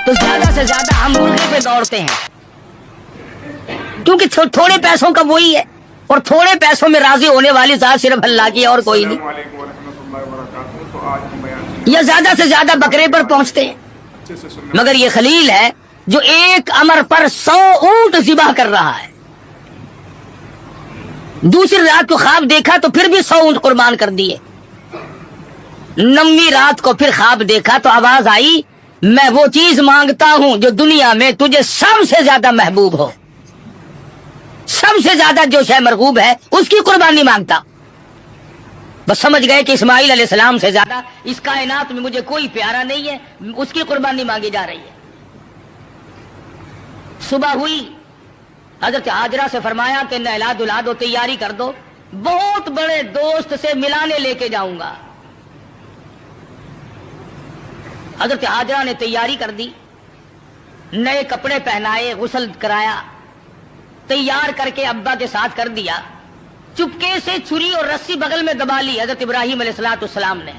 तो ज्यादा से ज्यादा हम मुर्गे पे दौड़ते हैं, क्योंकि थोड़े पैसों का वही है, और थोड़े पैसों में राजी होने वाली जात सिर्फ अल्लाह की और कोई नहीं। या ज्यादा से ज्यादा बकरे पर पहुंचते हैं, मगर ये खलील है जो एक अमर पर 100 ऊंट ज़िबा कर रहा है। दूसरी रात को ख्वाब देखा तो फिर भी 100 ऊंट कुर्बान कर दिए। 9वीं रात को फिर ख्वाब देखा तो आवाज आई, मैं वो चीज मांगता हूं जो दुनिया में तुझे सबसे ज्यादा महबूब हो, सबसे ज्यादा जो शय मरगूब है उसकी कुर्बानी मांगता। बस समझ गए कि इस्माइल अलैहिस्सलाम से ज्यादा इस कायनात में मुझे कोई प्यारा नहीं है, उसकी कुर्बानी मांगी जा रही है। सुबह हुई, हजरत हाजरा से फरमाया कि नहला धुला दो, तैयारी कर दो, बहुत बड़े दोस्त से मिलाने लेके जाऊंगा। हजरत हाजरा ने तैयारी कर दी, नए कपड़े पहनाए, गुस्ल कराया, तैयार करके अब्बा के साथ कर दिया। चुपके से छुरी और रस्सी बगल में दबा ली हजरत इब्राहिम अलैहिस्सलाम ने।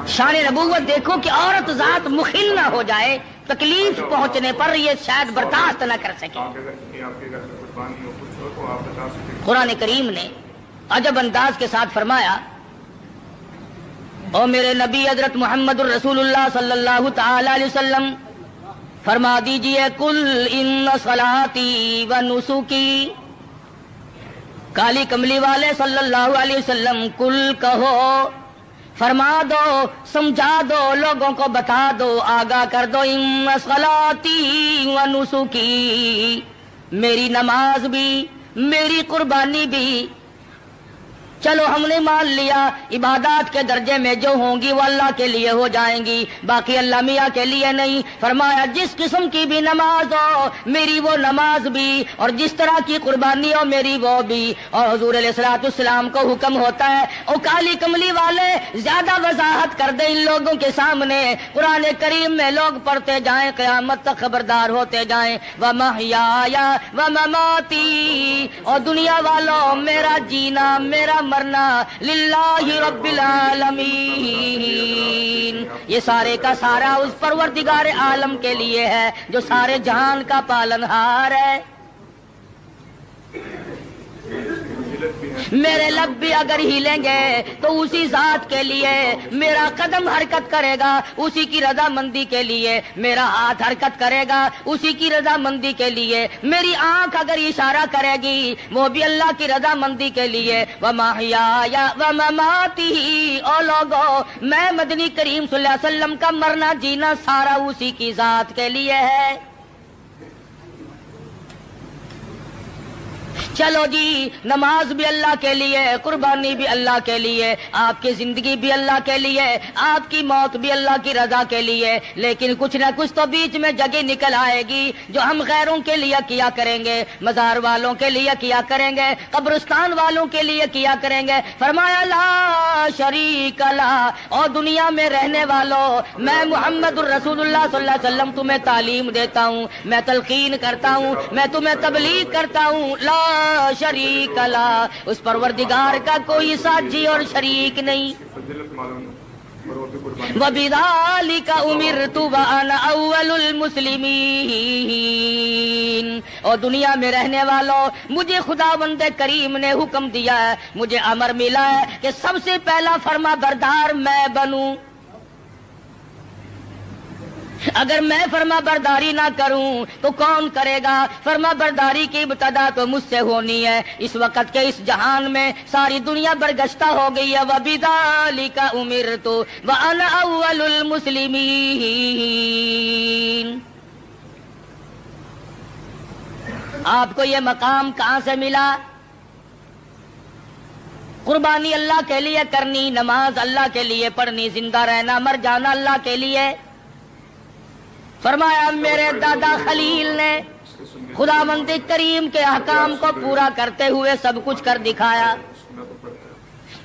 शान नबूवत देखो कि औरत जात मुखिल ना हो जाए, तकलीफ पहुंचने पर ये शायद बर्दाश्त न कर सके। कुरान करीम ने अजब अंदाज के साथ फरमाया, ओ मेरे नबी हजरत मोहम्मद रसूलुल्लाह सल्लल्लाहु तआला अलैहि वसल्लम, फरमा दीजिए कुल इन्न सलाती व नुसुकी। काली कमली वाले सल्लल्लाहु अलैहि वसल्लम कुल कहो, फरमा दो, समझा दो, लोगों को बता दो, आगाह कर दो, इन्न सलाती व नुसुकी, मेरी नमाज भी, मेरी कुर्बानी भी, चलो हमने मान लिया इबादत के दर्जे में जो होंगी वो अल्लाह के लिए हो जाएंगी, बाकी अल्लाह मियाँ के लिए नहीं। फरमाया जिस किस्म की भी नमाज हो मेरी वो नमाज भी, और जिस तरह की कुर्बानी हो मेरी वो भी। और हुजूर अलैहिस्सलाम को हुक्म होता है, ओ काली कमली वाले ज्यादा वजाहत कर दे इन लोगों के सामने। कुरान करीम में लोग पढ़ते जाएं, क़यामत तक खबरदार होते जाएं, व महयाया व ममाती, और दुनिया वालों मेरा जीना मेरा मरना लिल्लाहि रब्बिल आलमीन, ये सारे का सारा उस परवरदिगार आलम के लिए है जो सारे जहान का पालनहार है। मेरे लब भी अगर हिलेंगे तो उसी जात के लिए, मेरा कदम हरकत करेगा उसी की रजामंदी के लिए, मेरा हाथ हरकत करेगा उसी की रजामंदी के लिए, मेरी आंख अगर इशारा करेगी वो भी अल्लाह की रजामंदी के लिए। व महयाया व ममाती, ओ लोगो मैं मदनी करीम सल्लल्लाहु अलैहि वसल्लम का मरना जीना सारा उसी की जात के लिए है। चलो जी, नमाज भी अल्लाह के लिए, कुर्बानी भी अल्लाह के लिए, आपकी जिंदगी भी अल्लाह के लिए, आपकी मौत भी अल्लाह की रजा के लिए। लेकिन कुछ ना कुछ तो बीच में जगह निकल आएगी जो हम गैरों के लिए किया करेंगे, मजार वालों के लिए किया करेंगे, कब्रिस्तान वालों के लिए किया करेंगे। फरमाया ला शरीक ला, और दुनिया में रहने वालों मैं मोहम्मद रसूलुल्लाह सल्लल्लाहु अलैहि वसल्लम तुम्हें तालीम देता हूँ, मैं तलकीन करता हूँ, मैं तुम्हें तबलीग करता हूँ। ला शरीक ला, उस परवरदिगार का कोई साझी और शरीक नहीं। वबिज़ालिका उमिरतु व अना अव्वलुल मुस्लिमीन, और दुनिया में रहने वालों मुझे खुदावंद करीम ने हुक्म दिया है, मुझे अमर मिला है कि सबसे पहला फर्मा बरदार मैं बनूं। अगर मैं फर्मा बरदारी ना करूं तो कौन करेगा? फर्मा बरदारी की इब्तदा तो मुझसे होनी है। इस वक्त के इस जहान में सारी दुनिया बरगश्ता हो गई है। वबिज़ालिका उमिरतु व अना अव्वलुल मुस्लिमीन। आपको ये मकाम कहां से मिला? कुर्बानी अल्लाह के लिए करनी, नमाज अल्लाह के लिए पढ़नी, जिंदा रहना मर जाना अल्लाह के लिए। फरमाया मेरे दादा खलील ने खुदावंद करीम के अहकाम को पूरा करते हुए सब कुछ कर दिखाया।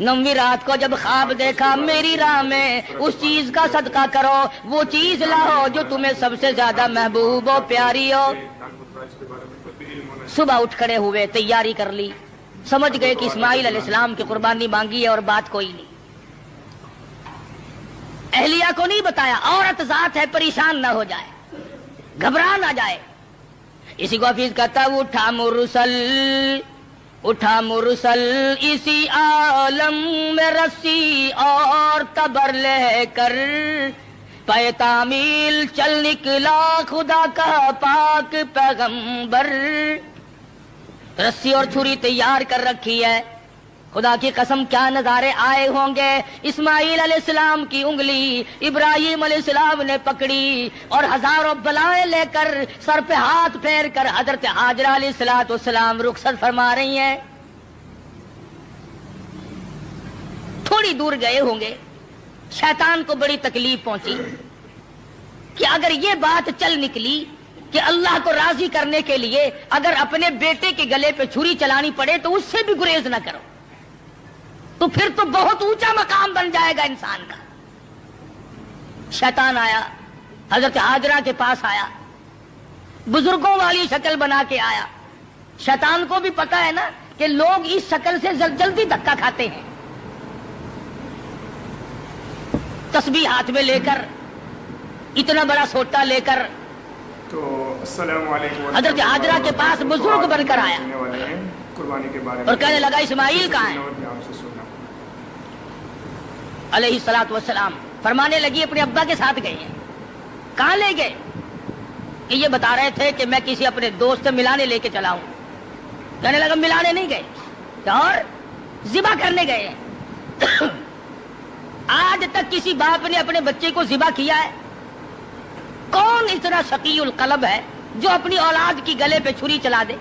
9वीं रात को जब ख्वाब देखा, मेरी राह में उस चीज का सदका करो, वो चीज लाओ जो तुम्हें सबसे ज्यादा महबूब हो, प्यारी हो। सुबह उठ खड़े हुए, तैयारी कर ली, समझ गए कि इस्माइल अलैहिस्सलाम की कुर्बानी मांगी है और बात कोई नहीं। اہلیہ کو نہیں بتایا، عورت ذات ہے پریشان نہ ہو جائے، گھبرا نہ جائے۔ اسی کو حفیظ کہتا ہے اٹھا مرسل اسی عالم میں رسی اور تبر لے کر، پے تعمیل چل نکلا خدا کا پاک پیغمبر۔ رسی اور چھری تیار کر رکھی ہے، خدا کی قسم کیا نظارے آئے ہوں گے۔ اسماعیل علیہ السلام کی انگلی ابراہیم علیہ السلام نے پکڑی اور ہزاروں بلائیں لے کر سر پہ ہاتھ پھیر کر حضرت ہاجرہ علیہ السلام رخصت فرما رہی ہیں۔ تھوڑی دور گئے ہوں گے، شیطان کو بڑی تکلیف پہنچی کہ اگر یہ بات چل نکلی کہ اللہ کو راضی کرنے کے لیے اگر اپنے بیٹے کے گلے پہ چھری چلانی پڑے تو اس سے بھی گریز نہ کرو، تو پھر تو بہت اونچا مقام بن جائے گا انسان کا۔ شیطان آیا، حضرت ہاجرہ کے پاس آیا، بزرگوں والی شکل بنا کے آیا۔ شیطان کو بھی پتا ہے نا کہ لوگ اس شکل سے جلدی دھکا کھاتے ہیں۔ تسبیح ہاتھ میں لے کر، اتنا بڑا سوٹا لے کر تو السلام علیکم حضرت ہاجرہ کے پاس بزرگ بن کر آیا قربانی کے بارے میں اور کہنے لگا اسماعیل کہاں ہے؟ علیہ الصلوۃ والسلام فرمانے لگی اپنے ابا کے ساتھ گئے ہیں۔ کہاں لے گئے؟ کہ یہ بتا رہے تھے کہ میں کسی اپنے دوست سے ملانے لے کے چلا ہوں۔ کہنے لگا ملانے نہیں گئے اور ذبح کرنے گئے ہیں۔ آج تک کسی باپ نے اپنے بچے کو ذبح کیا ہے؟ کون اتنا شقی القلب ہے جو اپنی اولاد کی گلے پہ چھری چلا دے؟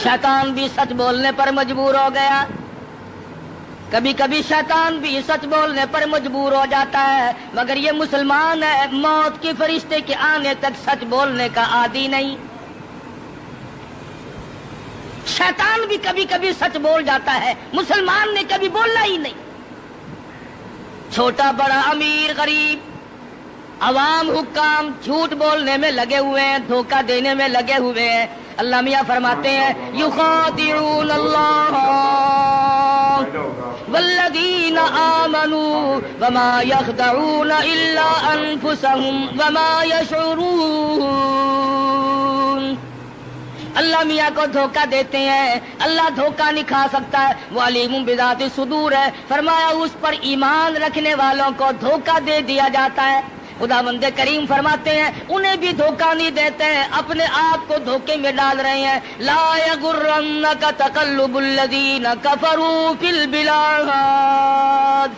شیطان بھی سچ بولنے پر مجبور ہو گیا، کبھی کبھی شیطان بھی سچ بولنے پر مجبور ہو جاتا ہے، مگر یہ مسلمان ہے، موت کے فرشتے کے آنے تک سچ بولنے کا عادی نہیں۔ شیطان بھی کبھی کبھی سچ بول جاتا ہے، مسلمان نے کبھی بولنا ہی نہیں۔ چھوٹا بڑا امیر غریب عوام حکام جھوٹ بولنے میں لگے ہوئے ہیں، دھوکہ دینے میں لگے ہوئے ہیں۔ اللہ میاں فرماتے ہیں یخادعون اللہ والذین آمنوا وما یخدعون الا انفسهم وما یشعرون۔ اللہ میاں کو دھوکہ دیتے ہیں، اللہ دھوکہ نہیں کھا سکتا ہے، وہ علیم بذات الصدور ہے۔ فرمایا اس پر ایمان رکھنے والوں کو دھوکہ دے دیا جاتا ہے۔ خداوند کریم فرماتے ہیں انہیں بھی دھوکہ نہیں دیتے ہیں، اپنے آپ کو دھوکے میں ڈال رہے ہیں۔ لا یغرنک تقلب الذین کفروا فی البلاد۔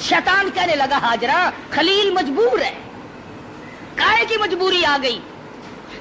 شیطان کہنے لگا ہاجرہ خلیل مجبور ہے۔ کائے کی مجبوری آ گئی؟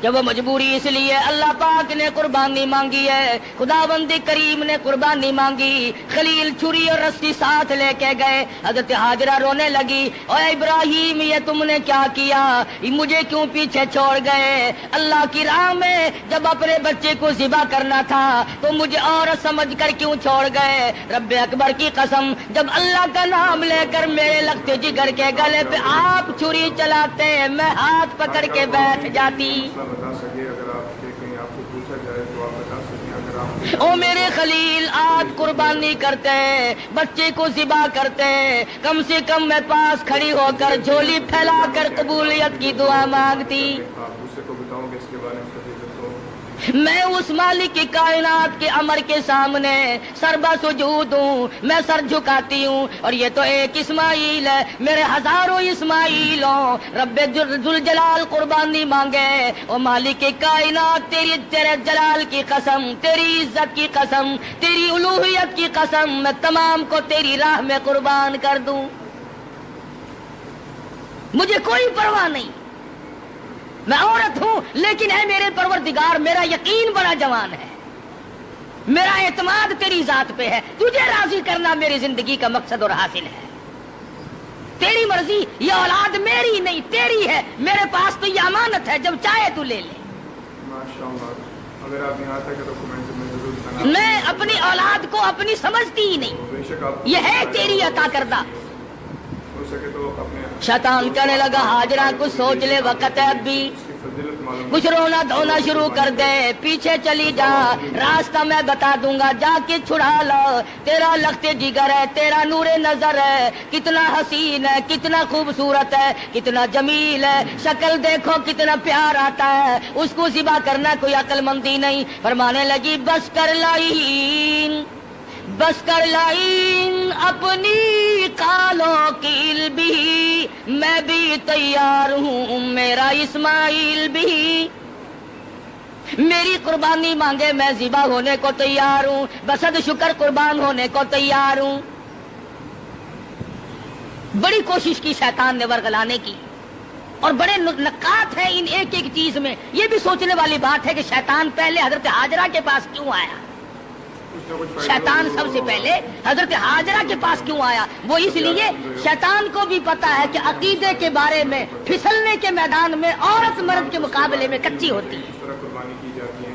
جب وہ مجبوری اس لیے اللہ پاک نے قربانی مانگی ہے، خداوند کریم نے قربانی مانگی۔ خلیل چھری اور رسی ساتھ لے کے گئے، حضرت ہاجرہ رونے لگی، اے ابراہیم یہ تم نے کیا کیا، مجھے کیوں پیچھے چھوڑ گئے؟ اللہ کی راہ میں جب اپنے بچے کو ذبح کرنا تھا تو مجھے عورت سمجھ کر کیوں چھوڑ گئے؟ رب اکبر کی قسم جب اللہ کا نام لے کر میرے لگتے جگر کے گلے پہ آپ چھری چلاتے میں ہاتھ پکڑ کے بیٹھ جاتی۔ بتا سکے اگر آپ کے کہیں آپ کو پوچھا جائے تو آپ بتا سکیں اگر آپ او میرے خلیل آج قربانی کرتے بچے کو ذبح کرتے، کم سے کم میں پاس کھڑی ہو کر جھولی پھیلا کر قبولیت کی دعا مانگتی۔ آپ دوسرے کو بتاؤں گے اس کے بارے میں فضیلت تو میں اس مالک کی کائنات کے امر کے سامنے سر بسجود ہوں، میں سر جھکاتی ہوں، اور یہ تو ایک اسماعیل ہے، میرے ہزاروں اسماعیل ہوں۔ رب ذوالجلال قربانی مانگے، او مالک کی کائنات تیرے جلال کی قسم، تیری عزت کی قسم، تیری الوہیت کی قسم، میں تمام کو تیری راہ میں قربان کر دوں، مجھے کوئی پرواہ نہیں، میں عورت ہوں لیکن ہے میرے پروردگار میرا یقین بڑا جوان ہے، میرا اعتماد تیری ذات پہ ہے، تجھے راضی کرنا میری زندگی کا مقصد اور حاصل ہے، تیری مرضی، یہ اولاد میری نہیں تیری ہے، میرے پاس تو یہ امانت ہے، جب چاہے تو لے لے۔ ماشاءاللہ اگر آپ یہاں تک تو کمنٹ میں ضرور بتانا۔ میں اپنی اولاد کو اپنی سمجھتی ہی نہیں، بے شک آپ یہ ہے تیری عطا کردہ۔ ہو سکے تو اپنے شیطان کہنے لگا ہاجرہ کو سوچ لے، وقت ہے اب بھی، اس کی फजीलत मालूम कुछ रोना धोना शुरू कर दे, पीछे चली जा, रास्ता मैं बता दूंगा, जाके छुड़ा लो। तेरा लख्ते जिगर है, तेरा नूरे नजर है, कितना हसीन है, कितना खूबसूरत है, कितना जमील है, शक्ल देखो कितना प्यार आता है, उसको सिवा करना कोई अक्लमंदी नहीं। फरमाने लगी बस कर लाइन, बस कर लाइन अपनी कालों की भी, मैं भी तैयार हूँ मेरा इस्माइल भी, मेरी कुर्बानी मांगे मैं ज़िबा होने को तैयार हूँ, बसद शुक्र कुर्बान होने को तैयार हूँ। बड़ी कोशिश की शैतान ने वर्गलाने की, और बड़े नकात है इन एक एक चीज में। ये भी सोचने वाली बात है कि शैतान पहले हजरत हाजरा के पास क्यों आया। शैतान सबसे पहले हजरत हाजरा के पास क्यों आया? वो इसलिए शैतान को भी पता है कि अकीदे के बारे में फिसलने के मैदान में औरत मर्द के मुकाबले में कच्ची होती है। इस तरह कुर्बानी की जाती है,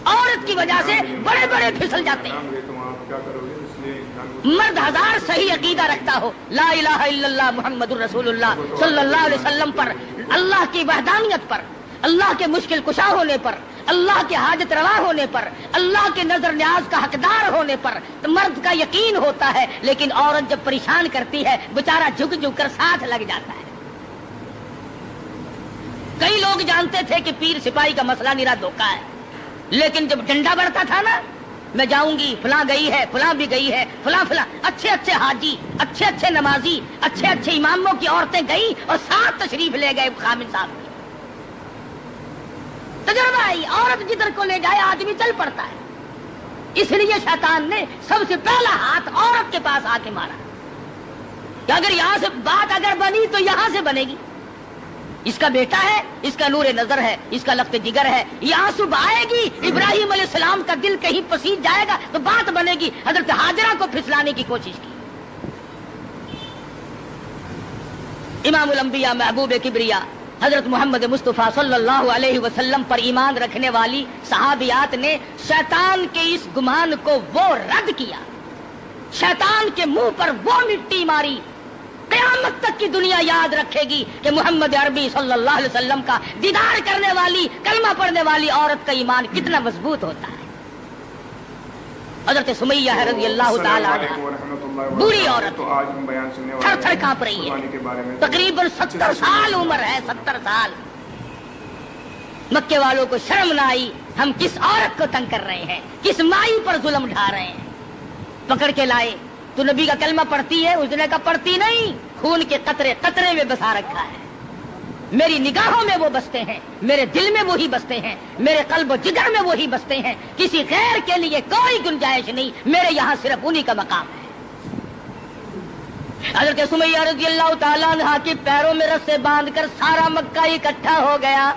औरत की वजह से बड़े बड़े फिसल जाते हैं। तो आप क्या करोगे? इसलिए मर्द हजार सही अकीदा रखता हो, ला इलाहा इल्लल्लाह मुहम्मदुर रसूलुल्लाह सल्लल्लाहु अलैहि वसल्लम पर, अल्लाह की वहदानियत पर, अल्लाह के मुश्किल कुशा होने पर, अल्लाह के हाजत रवा होने पर, अल्लाह के नजर न्याज का हकदार होने पर तो मर्द का यकीन होता है। लेकिन औरत जब परेशान करती है बेचारा झुक झुक कर साथ लग जाता है। कई लोग जानते थे कि पीर सिपाही का मसला निरा धोखा है, लेकिन जब डंडा बढ़ता था ना, मैं जाऊंगी, फलां गई है, फलां भी गई है, फलां फलां अच्छे अच्छे हाजी, अच्छे अच्छे नमाजी, अच्छे अच्छे इमामों की औरतें गई और साथ तशरीफ ले गए खामिद साहब। तजुर्बा है, औरत जिधर को ले जाए आदमी चल पड़ता है। इसलिए शैतान ने सबसे पहला हाथ औरत के पास आके मारा कि अगर यहां से बात अगर बनी तो यहां से बनेगी। इसका बेटा है, इसका नूरे नजर है, इसका लफ्ते जिगर है, ये आंसू बहाएगी, इब्राहिम अलैहिस्सलाम का दिल कहीं पसीज जाएगा तो बात बनेगी। हजरत हाजरा को फिसलाने की कोशिश की। इमामुल अंबिया महबूब किबरिया हजरत मोहम्मद मुस्तफा सल्लल्लाहु अलैहि वसल्लम पर ईमान रखने वाली सहाबियात ने शैतान के इस गुमान को वो रद्द किया, शैतान के मुंह पर वो मिट्टी मारी। क़यामत तक की दुनिया याद रखेगी कि मोहम्मद अरबी सल्लल्लाहु अलैहि वसल्लम का दीदार करने वाली, कलमा पढ़ने वाली औरत का ईमान कितना मजबूत होता है। हजरत सुमैया रज़ियल्लाहु ताला अन्हा बुरी औरत, तो आज हम बयान सुनने थर थर कांप रही है। तकरीबन 70 साल उम्र है, 70 साल। मक्के वालों को शर्म ना आई, हम किस औरत को तंग कर रहे हैं, किस माई पर जुल्म ढा रहे हैं। पकड़ के लाए, तो नबी का कलमा पढ़ती है? उसने कहा पढ़ती नहीं, खून के कतरे कतरे में बसा रखा है। मेरी निगाहों में वो बसते हैं, मेरे दिल में वही बसते हैं, मेरे कल्ब और जिगर में वही बसते हैं। किसी गैर के लिए कोई गुंजाइश नहीं, मेरे यहाँ सिर्फ उन्हीं का मकाम है। हज़रत सुमैया रज़ियल्लाहु ताला अन्हा के पैरों में रस्से बांधकर सारा मक्का इकट्ठा हो गया।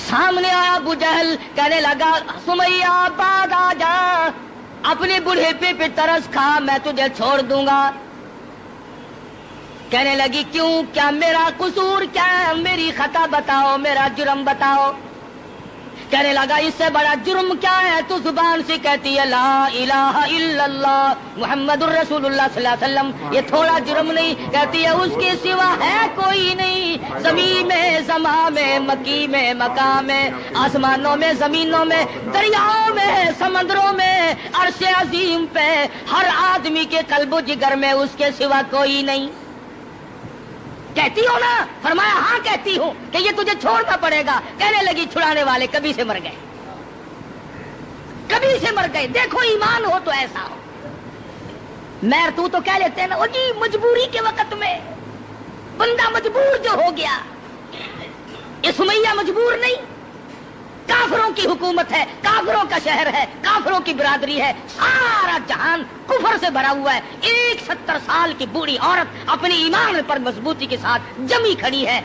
सामने आया अबू जहल, कहने लगा सुमैया बाद आ जा, अपने बुढ़ेपे पे तरस खा, मैं तुझे छोड़ दूंगा। कहने लगी क्यों, क्या मेरा कसूर क्या है, मेरी खता बताओ, मेरा जुर्म बताओ। कहने लगा इससे बड़ा जुर्म क्या है, तो जुबान से कहती है ला इलाहा इल्लल्लाह मुहम्मदुर रसूलुल्लाह सल्लल्लाहु अलैहि वसल्लम। ये थोड़ा जुर्म नहीं, कहती है उसके सिवा है कोई नहीं, ज़मीन में, ज़मा में, मकी में, मका में, आसमानों में, जमीनों में, दरियाओं में, समंदरों में, अर्श अजीम पे, हर आदमी के कल्बो जिगर में उसके सिवा कोई नहीं। कहती हो ना? फरमाया हाँ कहती हूँ कि ये तुझे छोड़ना पड़ेगा। कहने लगी छुड़ाने वाले कभी से मर गए, कभी से मर गए। देखो ईमान हो तो ऐसा हो। मैर तू तो कह लेते हैं ना, ओ जी मजबूरी के वक्त में बंदा मजबूर जो हो गया। ये सुमैया मजबूर नहीं, काफिरों की हुकूमत है, काफिरों का शहर है, काफिरों की बिरादरी है, सारा जहान कुफर से भरा हुआ है। एक 70 साल की बूढ़ी औरत अपने ईमान पर मजबूती के साथ जमी खड़ी है,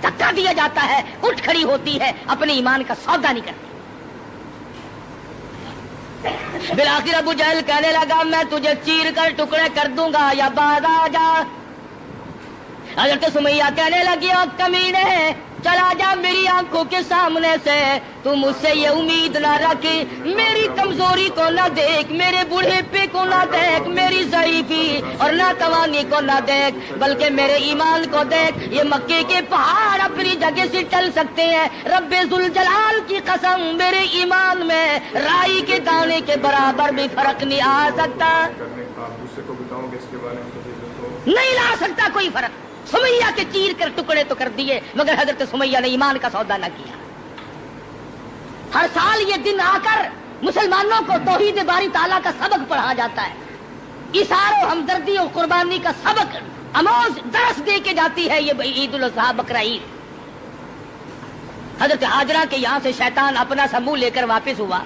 धक्का दिया जाता है, उठ खड़ी होती है, अपने ईमान का सौदा नहीं करती। फिर आखिर अबू जहल कहने लगा मैं तुझे चीर कर टुकड़े कर दूंगा या बाद आ जा। हजरत सुमैया कहने लगी अब कमीने چلا جا میری آنکھوں کے سامنے سے، تو مجھ سے یہ امید نہ رکھ، میری کمزوری کو نہ دیکھ، میرے بوڑھے کو نہ دیکھ، میری ضعیفی اور ناتوانی کو نہ دیکھ، بلکہ میرے ایمان کو دیکھ۔ یہ مکے کے پہاڑ اپنی جگہ سے ٹل سکتے ہیں، رب ذوالجلال کی قسم میرے ایمان میں رائی کے دانے کے برابر بھی فرق نہیں آ سکتا، کرنے کا آپ دوسرے کو بتاؤں گے اس کے بارے میں فضیلت ہو؟ نہیں لا سکتا کوئی فرق۔ سمیہ کے چیر کر ٹکڑے تو کر دیے، مگر حضرت سمیہ نے ایمان کا سودا نہ کیا۔ ہر سال یہ دن آ کر مسلمانوں کو توحید باری تعالیٰ کا سبق پڑھا جاتا ہے، ایثار و ہمدردی اور قربانی کا سبق آموز درس دے کے جاتی ہے یہ عید الاضحیٰ بقرہ عید۔ حضرت ہاجرہ کے یہاں سے شیطان اپنا سا منہ لے کر واپس ہوا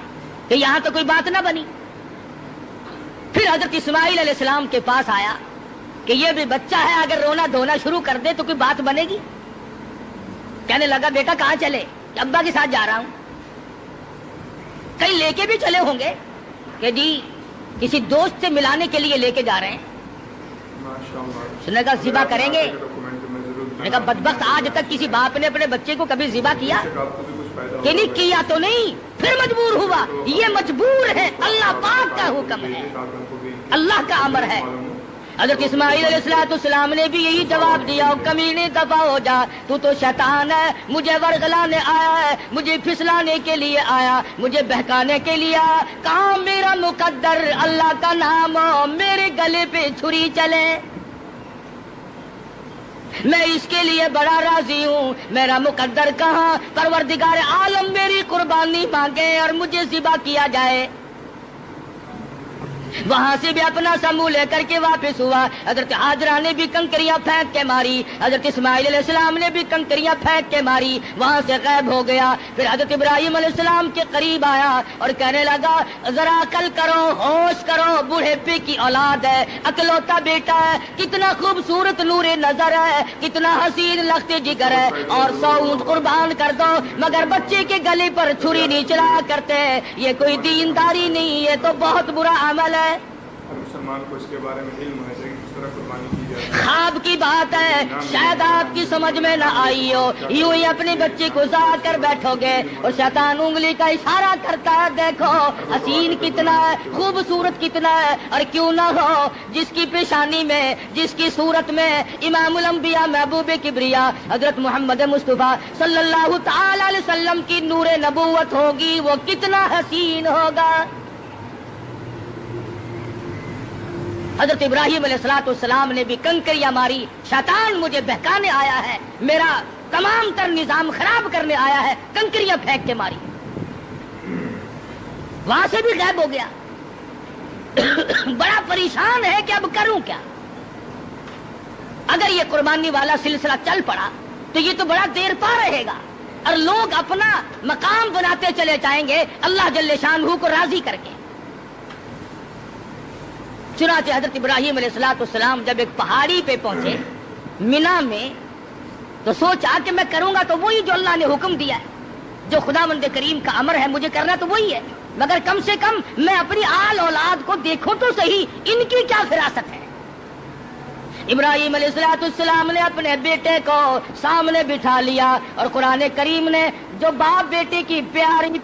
کہ یہاں تو کوئی بات نہ بنی۔ پھر حضرت اسماعیل علیہ السلام کے پاس آیا کہ یہ بھی بچہ ہے، اگر رونا دھونا شروع کر دے تو کوئی بات بنے گی؟ کہنے لگا بیٹا کہاں چلے؟ کہ ابا کے ساتھ جا رہا ہوں۔ کہیں لے کے بھی چلے ہوں گے کہ جی کسی دوست سے ملانے کے لیے لے کے جا رہے ہیں۔ سنے کا ذبح کریں گے؟ نے کہا بدبخت آج تک کسی باپ نے اپنے بچے کو کبھی ذبح کیا کہ نہیں کیا؟ تو نہیں، پھر مجبور ہوا۔ یہ مجبور ہے، اللہ پاک کا حکم ہے، اللہ کا امر ہے۔ حضرت اسماعیل علیہ السلام نے بھی یہی جواب دیا، کمینے دفع ہو جا، تو شیطان ہے، مجھے ورغلانے آیا ہے، مجھے پھسلانے کے لیے آیا، مجھے بہکانے کے لیے آیا۔ کہاں میرا مقدر اللہ کا نام ہو، میرے گلے پہ چھری چلے، میں اس کے لیے بڑا راضی ہوں۔ میرا مقدر کہاں، پروردگار عالم میری قربانی مانگے اور مجھے ذبح کیا جائے۔ وہاں سے بھی اپنا سا منہ لے کر کے واپس ہوا۔ حضرت ہاجرہ نے بھی کنکریاں پھینک کے ماری، حضرت اسماعیل علیہ السلام نے بھی کنکریاں پھینک کے ماری، وہاں سے غائب ہو گیا۔ پھر حضرت ابراہیم علیہ السلام کے قریب آیا اور کہنے لگا ذرا عقل کرو، ہوش کرو، بوڑھے پے کی اولاد ہے، اکلوتا بیٹا ہے، کتنا خوبصورت نور نظر ہے، کتنا حسین لخت جگر ہے، اور 100 اونٹ قربان کر دو مگر بچے کے گلے پر چھری نہیں چلایا کرتے۔ یہ کوئی دینداری نہیں، یہ تو بہت برا عمل ہے۔ ہر مسلمان کو اس کے بارے میں علم ہونا چاہیے کہ کس طرح قربانی کی جاتی ہے۔ خواب کی بات ہے، شاید آپ کی سمجھ میں نہ آئی ہو، یوں ہی اپنے بچے کو ذبح کر بیٹھو گے اور شیطان انگلی کا اشارہ کرتا ہے، دیکھو حسین کتنا ہے، خوبصورت کتنا ہے، اور کیوں نہ ہو جس کی پیشانی میں، جس کی صورت میں امام الانبیاء محبوب کبریا حضرت محمد مصطفیٰ صلی اللہ تعالی علیہ وسلم کی نور نبوت ہوگی، وہ کتنا حسین ہوگا۔ حضرت ابراہیم علیہ السلام نے بھی کنکریاں ماری، شیطان مجھے بہکانے آیا ہے، میرا تمام تر نظام خراب کرنے آیا ہے، کنکریاں پھینک کے ماری، وہاں سے بھی غائب ہو گیا۔ بڑا پریشان ہے کہ اب کروں کیا؟ اگر یہ قربانی والا سلسلہ چل پڑا تو یہ تو بڑا دیر پا رہے گا، اور لوگ اپنا مقام بناتے چلے جائیں گے اللہ جل شانہ کو راضی کر کے۔ چنانچہ حضرت ابراہیم علیہ السلام جب ایک پہاڑی پہ پہنچے مینا میں، تو سوچا کہ میں کروں گا تو وہی جو اللہ نے حکم دیا ہے، جو خداوند کریم کا امر ہے مجھے کرنا تو وہی ہے، مگر کم سے کم میں اپنی آل اولاد کو دیکھوں تو صحیح، ان کی کیا فراست ہے۔ ابراہیم علیہ السلام نے اپنے بیٹے کو سامنے بٹھا لیا، اور قرآن کریم نے جو باپ بیٹے کی پیاری